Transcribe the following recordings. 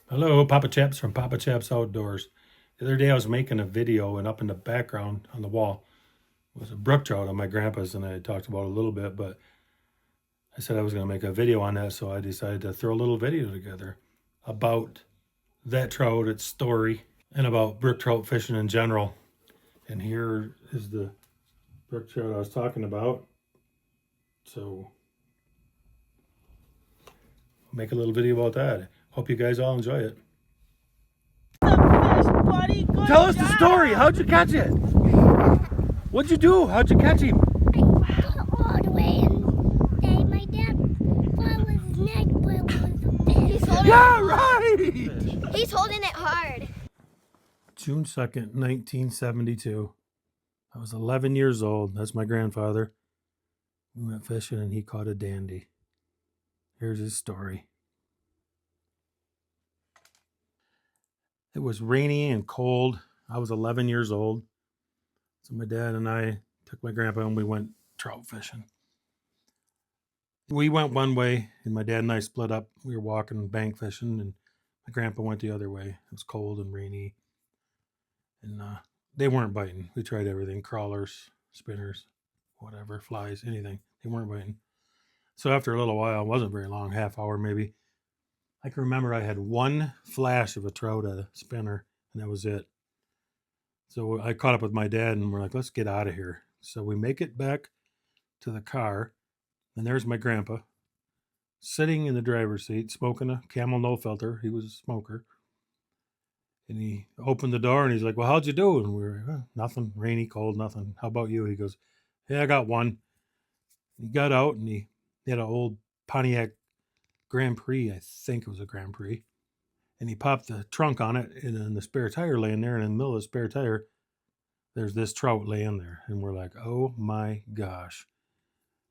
Hello, Papa Chaps from Papa Chaps Outdoors. The other day I was making a video, and up in the background on the wall was a brook trout on my grandpa's, and I talked about it a little bit, but I said I was going to make a video on that, so I decided to throw a little video together about that trout, its story, and about brook trout fishing in general. And here is the brook trout I was talking about. So I'll make a little video about that. Hope you guys all enjoy it. Fish, buddy. Good Tell us job. the story. How'd you catch it? What'd you do? How'd you catch him? I got all the way and my dad thought it was his neck, but it was a fish. He's holding Yeah, it. right! He's holding it hard. June 2nd, 1972. I was 11 years old. That's my grandfather. We went fishing and he caught a dandy. Here's his story. It was rainy and cold. I was 11 years old. So my dad and I took my grandpa and we went trout fishing. We went one way and my dad and I split up. We were walking bank fishing and my grandpa went the other way. It was cold and rainy. And they weren't biting. We tried everything, crawlers, spinners, whatever, flies, anything. They weren't biting. So after a little while, it wasn't very long, half hour maybe, I can remember I had one flash of a trout at a spinner, and that was it. So I caught up with my dad, and we're like, let's get out of here. So we make it back to the car, and there's my grandpa sitting in the driver's seat, smoking a Camel no filter. He was a smoker. And he opened the door, and he's like, well, how'd you do? And we were like, nothing, rainy, cold, nothing. How about you? He goes, yeah, I got one. He got out, and he had an old Pontiac Grand Prix. I think it was a Grand Prix. And he popped the trunk on it, and then the spare tire laying there. And in the middle of the spare tire, there's this trout laying there. And we're like, oh my gosh.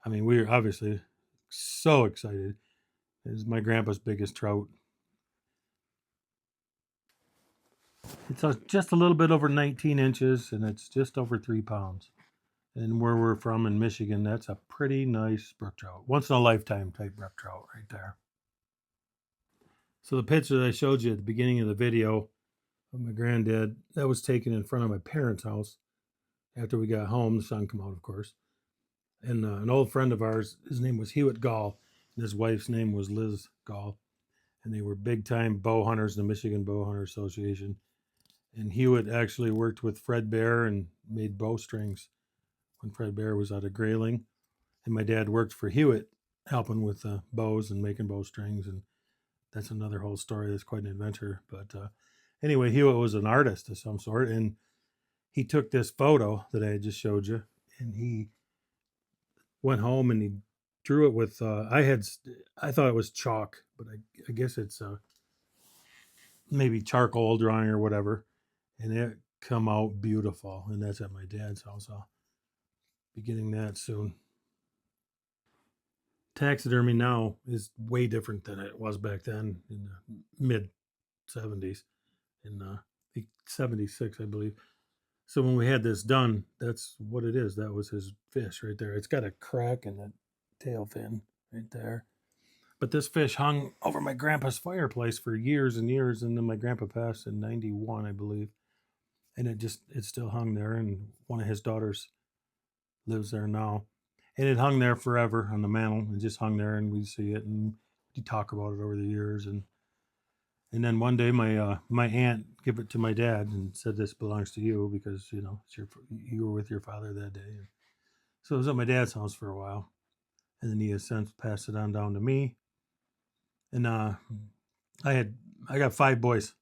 I mean, we were obviously so excited. It was my grandpa's biggest trout. It's just a little bit over 19 inches, and it's just over 3 pounds. And where we're from in Michigan, that's a pretty nice brook trout. Once in a lifetime type brook trout right there. So the picture that I showed you at the beginning of the video of my granddad, that was taken in front of my parents' house. After we got home, the sun came out, of course. And an old friend of ours, his name was Hewitt Gall, and his wife's name was Liz Gall. And they were big time bow hunters in the Michigan Bow Hunter Association. And Hewitt actually worked with Fred Bear and made bowstrings when Fred Bear was out of Grayling. And my dad worked for Hewitt, helping with bows and making bowstrings. And that's another whole story. That's quite an adventure. But anyway, Hewitt was an artist of some sort. And he took this photo that I had just showed you, and he went home and he drew it with I thought it was chalk, but I guess it's maybe charcoal drawing or whatever, and it come out beautiful. And that's at my dad's house. I'll be getting that soon. Taxidermy now is way different than it was back then in the mid 70s, in 76, I believe. So when we had this done, that's what it is. That was his fish right there. It's got a crack in the tail fin right there. But this fish hung over my grandpa's fireplace for years and years, and then my grandpa passed in 91, I believe. And it still hung there, and one of his daughters lives there now. And it hung there forever on the mantle. It just hung there, and we'd see it, and we'd talk about it over the years. And then one day, my aunt gave it to my dad and said, "This belongs to you because it's you were with your father that day." So it was at my dad's house for a while, and then he has since passed it on down to me. And I got 5 boys,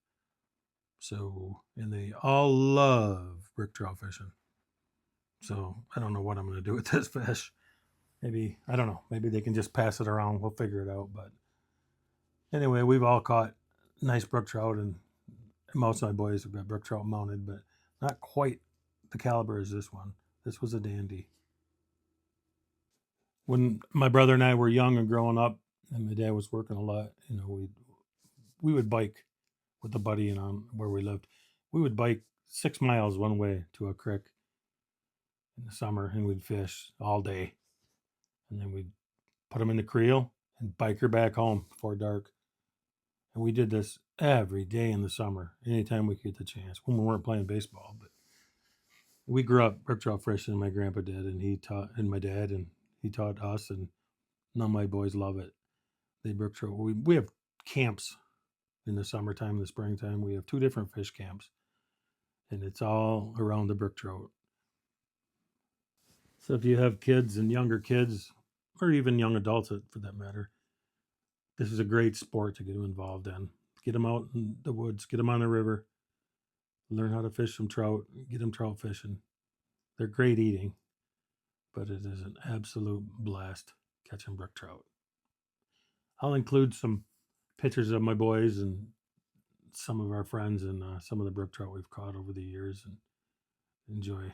and they all love brook trout fishing. So I don't know what I'm going to do with this fish. Maybe I don't know. Maybe they can just pass it around. We'll figure it out. But anyway, we've all caught nice brook trout, and most of my boys have got brook trout mounted, but not quite the caliber as this one. This was a dandy. When my brother and I were young and growing up, and my dad was working a lot, we would bike with a buddy and where we lived. We would bike 6 miles one way to a creek in the summer, and we'd fish all day. And then we'd put them in the creel and bike her back home before dark. And we did this every day in the summer, anytime we get the chance, when we weren't playing baseball. But we grew up brook trout fishing, my grandpa did, and he taught, and my dad, and he taught us, and none of my boys love it. They brook trout. We have camps in the summertime, the springtime. We have 2 different fish camps, and it's all around the brook trout. So if you have kids and younger kids, or even young adults for that matter, this is a great sport to get them involved in. Get them out in the woods, get them on the river, learn how to fish some trout, get them trout fishing. They're great eating, but it is an absolute blast catching brook trout. I'll include some pictures of my boys and some of our friends and some of the brook trout we've caught over the years, and enjoy.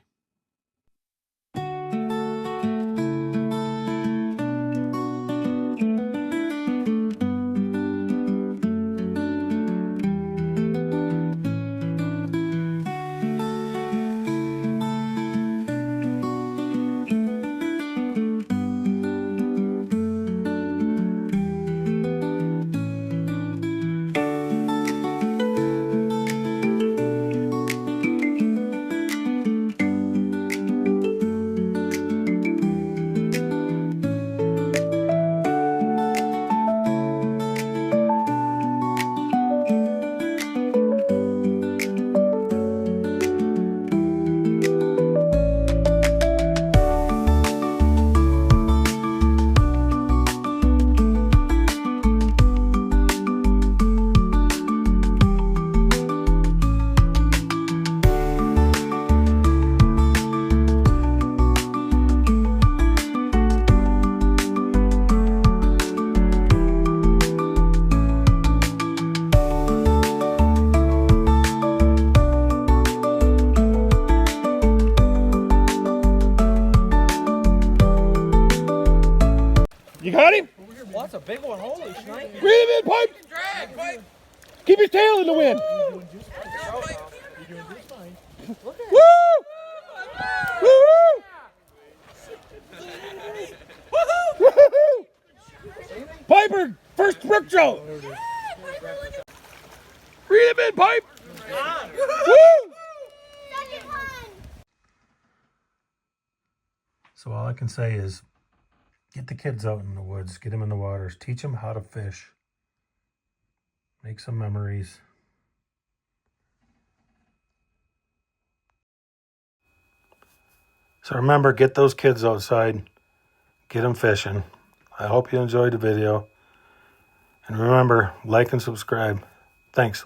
You got him? Well, that's a big one. Holy shit. Reel him in, Pipe! Drag, Keep his tail in the wind. Woo! Woo! Woo! Piper, first brook trout. Reel him in, Pipe! Woo! So all I can say is get the kids out in the woods, get them in the waters, teach them how to fish, make some memories. So remember, get those kids outside, get them fishing. I hope you enjoyed the video. And remember, like and subscribe. Thanks.